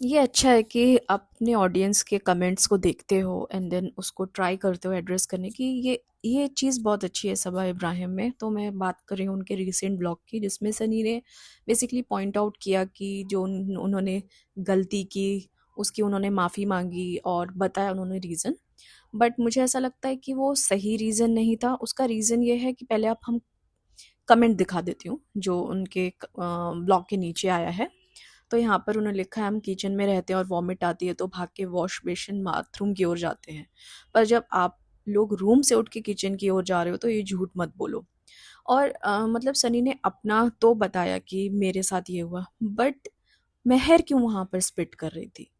ये अच्छा है कि अपने ऑडियंस के कमेंट्स को देखते हो एंड देन उसको ट्राई करते हो एड्रेस करने की। ये चीज़ बहुत अच्छी है सबा इब्राहिम में। तो मैं बात कर रही हूँ उनके रीसेंट ब्लॉग की, जिसमें सनी ने बेसिकली पॉइंट आउट किया कि जो उन्होंने गलती की उसकी उन्होंने माफ़ी मांगी और बताया उन्होंने रीज़न। बट मुझे ऐसा लगता है कि वो सही रीज़न नहीं था। उसका रीज़न ये है कि पहले आप हम कमेंट दिखा देती हूँ जो उनके ब्लॉग के नीचे आया है। तो यहाँ पर उन्होंने लिखा है, हम किचन में रहते हैं और वॉमिट आती है तो भाग के वॉश बेसिन बाथरूम की ओर जाते हैं, पर जब आप लोग रूम से उठ के किचन की ओर जा रहे हो तो ये झूठ मत बोलो। और मतलब सनी ने अपना तो बताया कि मेरे साथ ये हुआ, बट महर क्यों वहाँ पर स्पिट कर रही थी?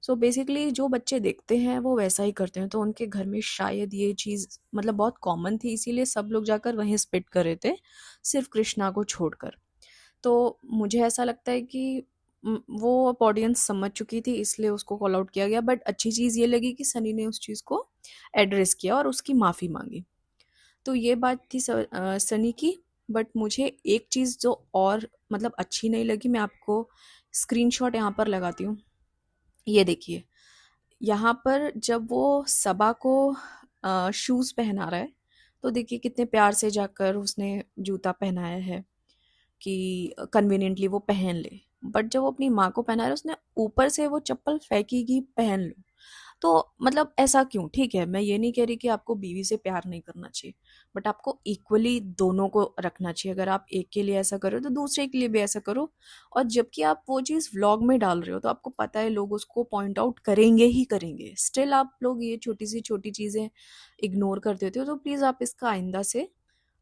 सो बेसिकली जो बच्चे देखते हैं वो वैसा ही करते हैं। तो उनके घर में शायद ये चीज़ मतलब बहुत कॉमन थी, इसीलिए सब लोग जाकर वहीं स्पिट कर रहे थे, सिर्फ कृष्णा को छोड़कर। तो मुझे ऐसा लगता है कि वो अब ऑडियंस समझ चुकी थी, इसलिए उसको कॉल आउट किया गया। बट अच्छी चीज़ ये लगी कि सनी ने उस चीज़ को एड्रेस किया और उसकी माफ़ी मांगी। तो ये बात थी सनी की। बट मुझे एक चीज़ जो और मतलब अच्छी नहीं लगी, मैं आपको स्क्रीनशॉट यहाँ पर लगाती हूँ। ये देखिए, यहाँ पर जब वो सबा को शूज़ पहना रहा है, तो देखिए कितने प्यार से जाकर उसने जूता पहनाया है कि कन्वीनियंटली वो पहन ले। बट जब वो अपनी माँ को पहना रहा है, उसने ऊपर से वो चप्पल फेंकी कि पहन लो। तो मतलब ऐसा क्यों? ठीक है, मैं ये नहीं कह रही कि आपको बीवी से प्यार नहीं करना चाहिए, बट आपको इक्वली दोनों को रखना चाहिए। अगर आप एक के लिए ऐसा करो तो दूसरे के लिए भी ऐसा करो। और जबकि आप वो चीज़ व्लॉग में डाल रहे हो तो आपको पता है लोग उसको पॉइंट आउट करेंगे ही करेंगे, स्टिल आप लोग ये छोटी सी छोटी चीज़ें इग्नोर कर देते हो। तो प्लीज़ आप इसका आइंदा से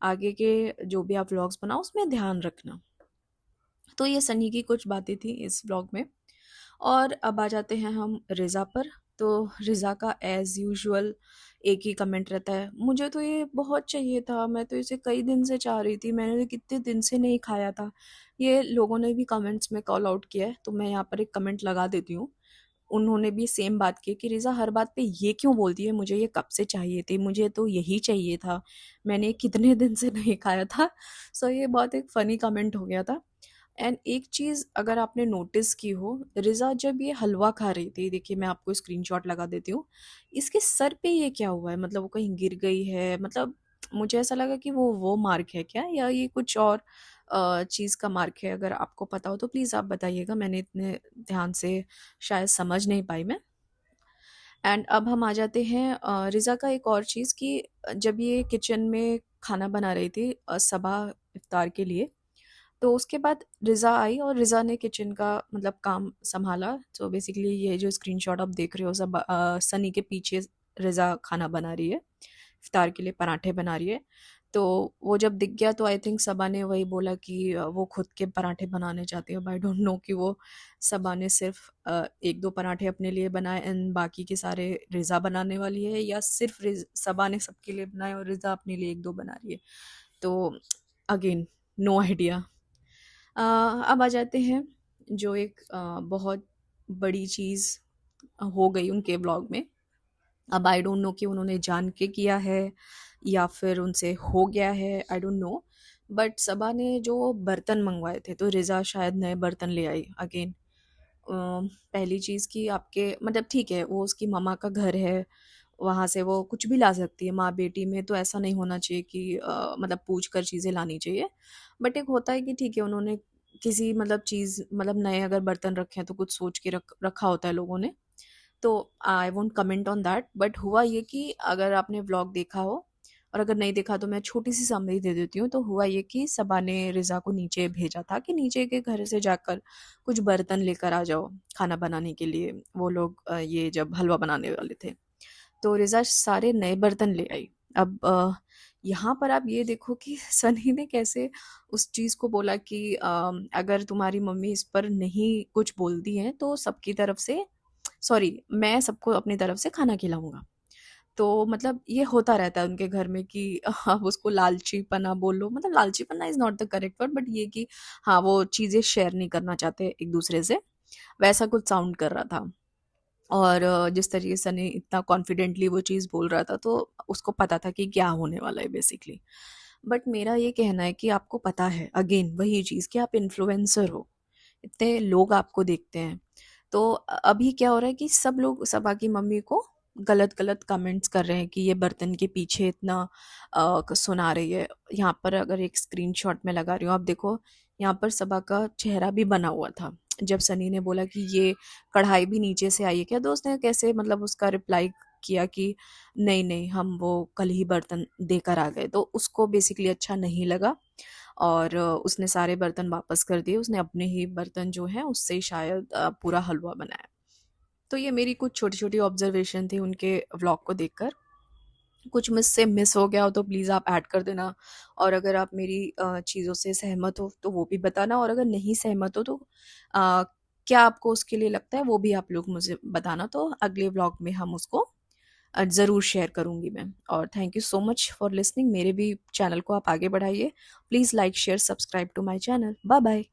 आगे के जो भी आप व्लॉग्स बनाओ उसमें ध्यान रखना। तो ये सनी की कुछ बातें थी इस व्लॉग में। और अब आ जाते हैं हम रिज़ा पर। तो रिज़ा का एज़ यूजुअल एक ही कमेंट रहता है, मुझे तो ये बहुत चाहिए था, मैं तो इसे कई दिन से चाह रही थी, मैंने तो कितने दिन से नहीं खाया था। ये लोगों ने भी कमेंट्स में कॉल आउट किया है, तो मैं यहाँ पर एक कमेंट लगा देती हूँ। उन्होंने भी सेम बात की कि रिज़ा हर बात पे ये क्यों बोलती है, मुझे ये कब से चाहिए थी, मुझे तो यही चाहिए था, मैंने कितने दिन से नहीं खाया था। सो ये बहुत एक फ़नी कमेंट हो गया था। एंड एक चीज़ अगर आपने नोटिस की हो, रिज़ा जब ये हलवा खा रही थी, देखिए मैं आपको स्क्रीनशॉट लगा देती हूँ, इसके सर पे ये क्या हुआ है? मतलब वो कहीं गिर गई है? मतलब मुझे ऐसा लगा कि वो मार्क है क्या, या ये कुछ और चीज़ का मार्क है? अगर आपको पता हो तो प्लीज़ आप बताइएगा, मैंने इतने ध्यान से शायद समझ नहीं पाई मैं। एंड अब हम आ जाते हैं रिज़ा का एक और चीज़ कि जब ये किचन में खाना बना रही थी सबा इफ्तार के लिए, तो उसके बाद रिज़ा आई और रिज़ा ने किचन का मतलब काम सँभाला। तो बेसिकली ये जो स्क्रीनशॉट आप देख रहे हो सब सनी के पीछे रिज़ा खाना बना रही है, इफ्तार के लिए पराठे बना रही है। तो वो जब दिख गया तो आई थिंक सबा ने वही बोला कि वो खुद के पराठे बनाने चाहती है। अब आई डोंट नो कि वो सबा ने सिर्फ़ 1-2 पराठे अपने लिए बनाए एंड बाकी के सारे रिज़ा बनाने वाली है, या सिर्फ़ सबा ने सबके लिए बनाए और रिज़ा अपने लिए 1-2 बना रही है। तो अगेन नो आइडिया। अब आ जाते हैं जो एक बहुत बड़ी चीज़ हो गई उनके व्लॉग में। अब आई डोंट नो कि उन्होंने जान के किया है या फिर उनसे हो गया है, आई डोंट नो। बट सबा ने जो बर्तन मंगवाए थे तो रिज़ा शायद नए बर्तन ले आई अगेन। पहली चीज़ कि आपके मतलब ठीक है वो उसकी मम्मा का घर है, वहाँ से वो कुछ भी ला सकती है, माँ बेटी में तो ऐसा नहीं होना चाहिए कि मतलब पूछ कर चीज़ें लानी चाहिए। बट एक होता है कि ठीक है उन्होंने किसी मतलब चीज़ मतलब नए अगर बर्तन रखे हैं तो कुछ सोच के रखा होता है लोगों ने। तो I won't comment on that. But हुआ ये कि अगर आपने व्लॉग देखा हो, और अगर नहीं देखा तो मैं छोटी सी समरी दे देती हूँ। तो हुआ ये कि सबा ने रिज़ा को नीचे भेजा था कि नीचे के घर से जाकर कुछ बर्तन लेकर आ जाओ खाना बनाने के लिए। वो लोग ये जब हलवा बनाने वाले थे तो रिज़ा सारे नए बर्तन ले आई। अब यहाँ पर आप ये देखो कि सनी ने कैसे उस चीज़ को बोला कि अगर तुम्हारी मम्मी इस पर नहीं कुछ बोलती हैं तो सबकी तरफ से सॉरी मैं सबको अपनी तरफ से खाना खिलाऊँगा। तो मतलब ये होता रहता है उनके घर में कि आप उसको लालचीपना बोल लो, मतलब लालचीपना is not the correct word, but ये कि हाँ, वो चीज़ें शेयर नहीं करना चाहते एक-दूसरे से, वैसा कुछ साउंड कर रहा था। और जिस तरीके से सनी इतना कॉन्फिडेंटली वो चीज़ बोल रहा था तो उसको पता था कि क्या होने वाला है बेसिकली। बट मेरा ये कहना है कि आपको पता है अगेन वही चीज़ कि आप इन्फ्लुएंसर हो, इतने लोग आपको देखते हैं, तो अभी क्या हो रहा है कि सब लोग सबा की मम्मी को गलत गलत कमेंट्स कर रहे हैं कि ये बर्तन के पीछे इतना सुना रही है। यहाँ पर अगर एक स्क्रीनशॉट में लगा रही हूँ, आप देखो, यहाँ पर सबा का चेहरा भी बना हुआ था जब सनी ने बोला कि ये कढ़ाई भी नीचे से आई है क्या। दोस्त ने कैसे मतलब उसका रिप्लाई किया कि नहीं नहीं, हम वो कल ही बर्तन देकर आ गए। तो उसको बेसिकली अच्छा नहीं लगा और उसने सारे बर्तन वापस कर दिए। उसने अपने ही बर्तन जो हैं उससे ही शायद पूरा हलवा बनाया। तो ये मेरी कुछ छोटी छोटी ऑब्जर्वेशन थी उनके व्लॉग को देखकर। कुछ मुझसे मिस हो गया हो तो प्लीज़ आप ऐड कर देना। और अगर आप मेरी चीज़ों से सहमत हो तो वो भी बताना, और अगर नहीं सहमत हो तो अ, क्या आपको उसके लिए लगता है वो भी आप लोग मुझे बताना। तो अगले व्लॉग में हम उसको ज़रूर शेयर करूँगी मैं। और thank you so much for listening. मेरे भी चैनल को आप आगे बढ़ाइए। Please like share subscribe to my channel. Bye bye.